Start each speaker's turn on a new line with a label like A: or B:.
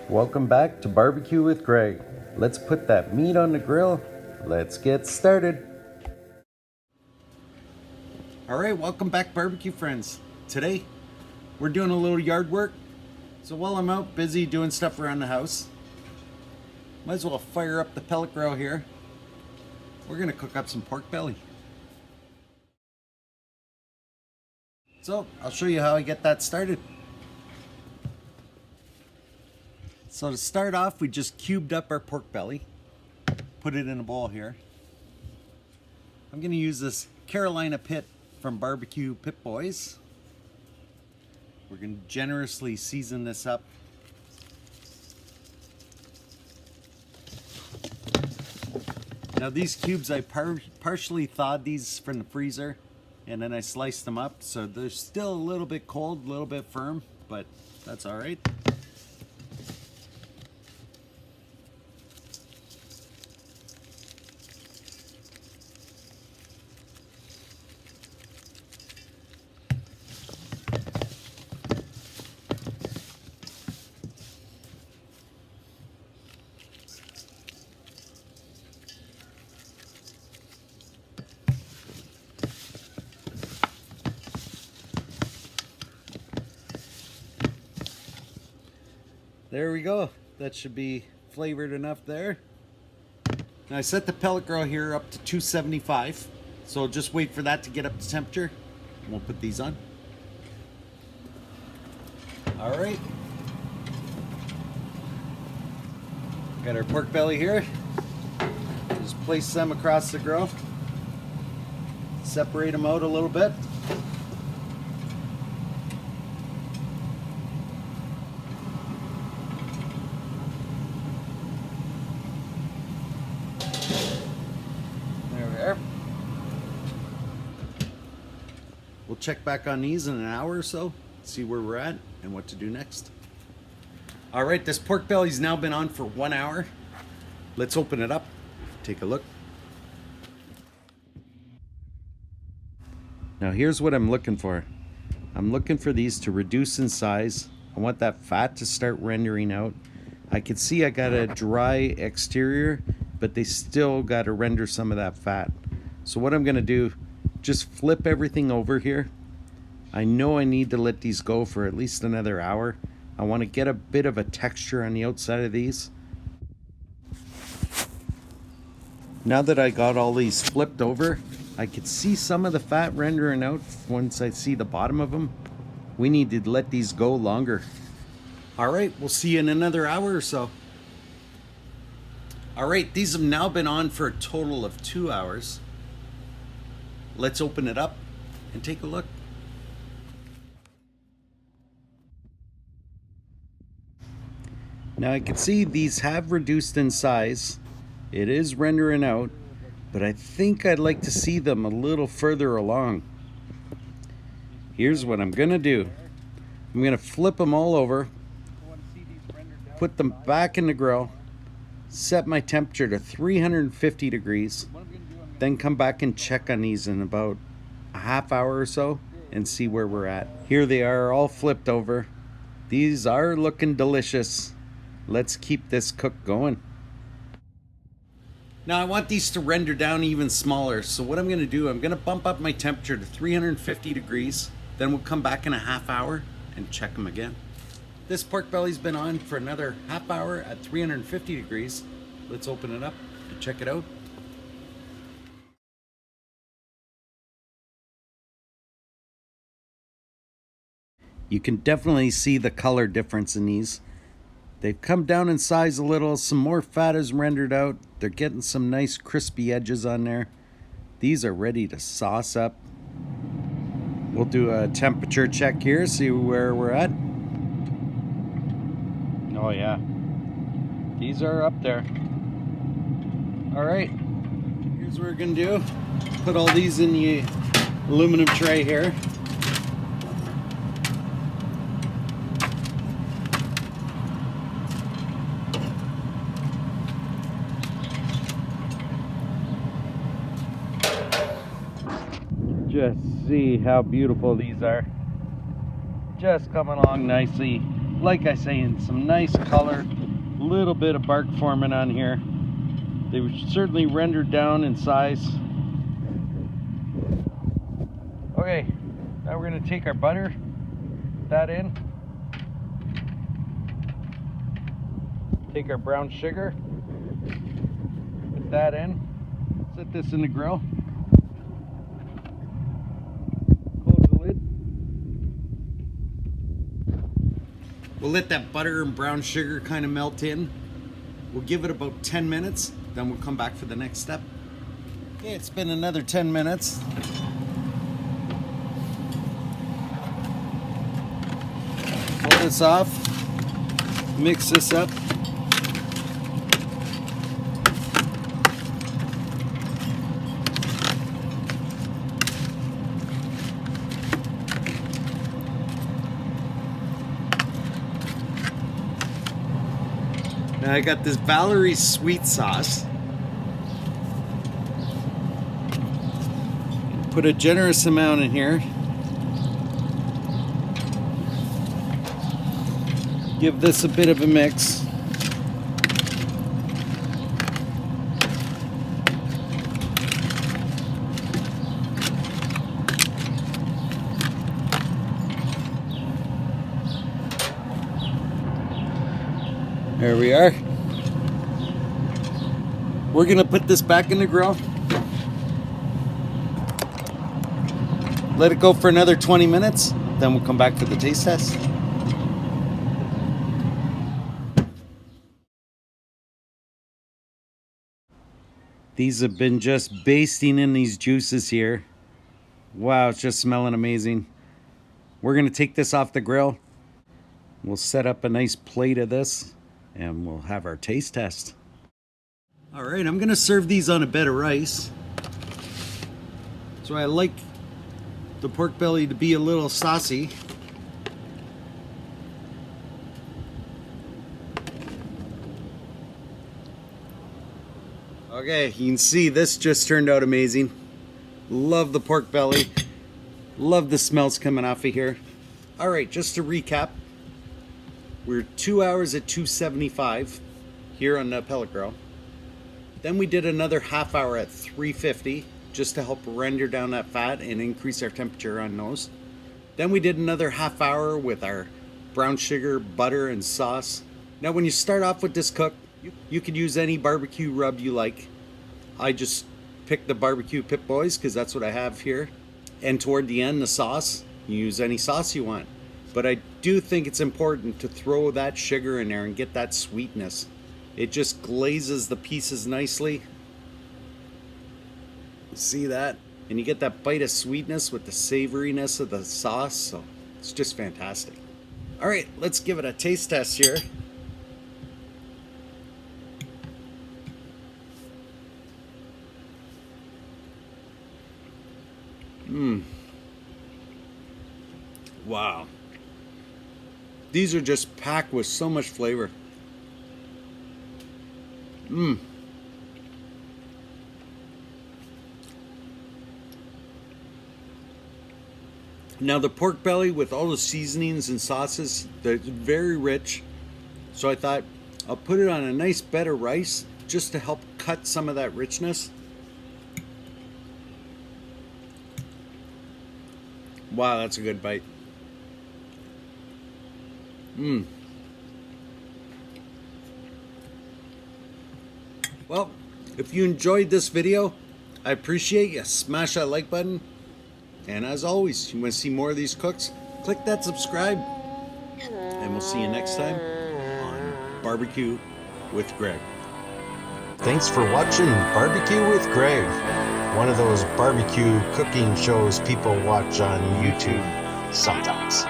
A: Welcome back to Barbecue with Greg. Let's put that meat on the grill. Let's get started. Alright, welcome back barbecue friends. Today, we're doing a little yard work. So while I'm out busy doing stuff around the house, might as well fire up the pellet grill here. We're gonna cook up some pork belly. So I'll show you how I get that started. So to start off, we just cubed up our pork belly, put it in a bowl here. I'm gonna use this Carolina pit from Barbecue Pit Boys. We're gonna generously season this up. Now these cubes, I partially thawed these from the freezer and then I sliced them up. So they're still a little bit cold, a little bit firm, but that's all right. There we go. That should be flavored enough there. Now I set the pellet grill here up to 275. So just wait for that to get up to temperature. And we'll put these on. All right. Got our pork belly here. Just place them across the grill. Separate them out a little bit. We'll check back on these in an hour or so, see where we're at and what to do next. All right, this pork belly's now been on for 1 hour. Let's open it up, take a look. Now here's what I'm looking for. I'm looking for these to reduce in size. I want that fat to start rendering out. I can see I got a dry exterior, but they still got to render some of that fat. So what I'm gonna do, just flip everything over here. I know I need to let these go for at least another hour. I want to get a bit of a texture on the outside of these. Now that I got all these flipped over, I could see some of the fat rendering out once I see the bottom of them. We need to let these go longer. All right, we'll see you in another hour or so. All right, these have now been on for a total of 2 hours. Let's open it up and take a look. Now I can see these have reduced in size. It is rendering out, but I think I'd like to see them a little further along. Here's what I'm gonna do. I'm gonna flip them all over, put them back in the grill, set my temperature to 350 degrees. Then come back and check on these in about a half hour or so and see where we're at. Here they are, all flipped over. These are looking delicious. Let's keep this cook going. Now I want these to render down even smaller. So what I'm gonna do, I'm gonna bump up my temperature to 350 degrees. Then we'll come back in a half hour and check them again. This pork belly's been on for another half hour at 350 degrees. Let's open it up and check it out. You can definitely see the color difference in these. They've come down in size a little, some more fat is rendered out. They're getting some nice crispy edges on there. These are ready to sauce up. We'll do a temperature check here, see where we're at. Oh yeah, these are up there. All right, here's what we're gonna do. Put all these in the aluminum tray here. Just see how beautiful these are. Just coming along nicely. Like I say, in some nice color. little bit of bark forming on here. They were certainly rendered down in size. Okay, now we're going to take our butter, put that in. Take our brown sugar, put that in. Set this in the grill. Close the lid. We'll let that butter and brown sugar kind of melt in. We'll give it about 10 minutes, then we'll come back for the next step. Okay, it's been another 10 minutes. Pull this off, mix this up. Now I got this Valerie sweet sauce. Put a generous amount in here. Give this a bit of a mix. There we are. We're gonna put this back in the grill. Let it go for another 20 minutes, then we'll come back for the taste test. These have been just basting in these juices here. Wow, it's just smelling amazing. We're gonna take this off the grill. We'll set up a nice plate of this and we'll have our taste test. All right, I'm gonna serve these on a bed of rice. So I like the pork belly to be a little saucy. Okay, you can see this just turned out amazing. Love the pork belly. Love the smells coming off of here. All right, just to recap, we're 2 hours at 275 here on the pellet grill. Then we did another half hour at 350 just to help render down that fat and increase our temperature on those. Then we did another half hour with our brown sugar, butter, and sauce. Now when you start off with this cook, you could use any barbecue rub you like. I just picked the barbecue Pip Boys because that's what I have here. And toward the end, the sauce, you use any sauce you want. But I do think it's important to throw that sugar in there and get that sweetness. It just glazes the pieces nicely. See that? And you get that bite of sweetness with the savoriness of the sauce, so it's just fantastic. All right, let's give it a taste test here. Wow. These are just packed with so much flavor. Now the pork belly with all the seasonings and sauces, they're very rich. So I thought I'll put it on a nice bed of rice just to help cut some of that richness. Wow, that's a good bite. Well, if you enjoyed this video, I appreciate you. Smash that like button. And as always, you want to see more of these cooks, click that subscribe. And we'll see you next time on Barbecue with Greg. Thanks for watching Barbecue with Greg, one of those barbecue cooking shows people watch on YouTube sometimes.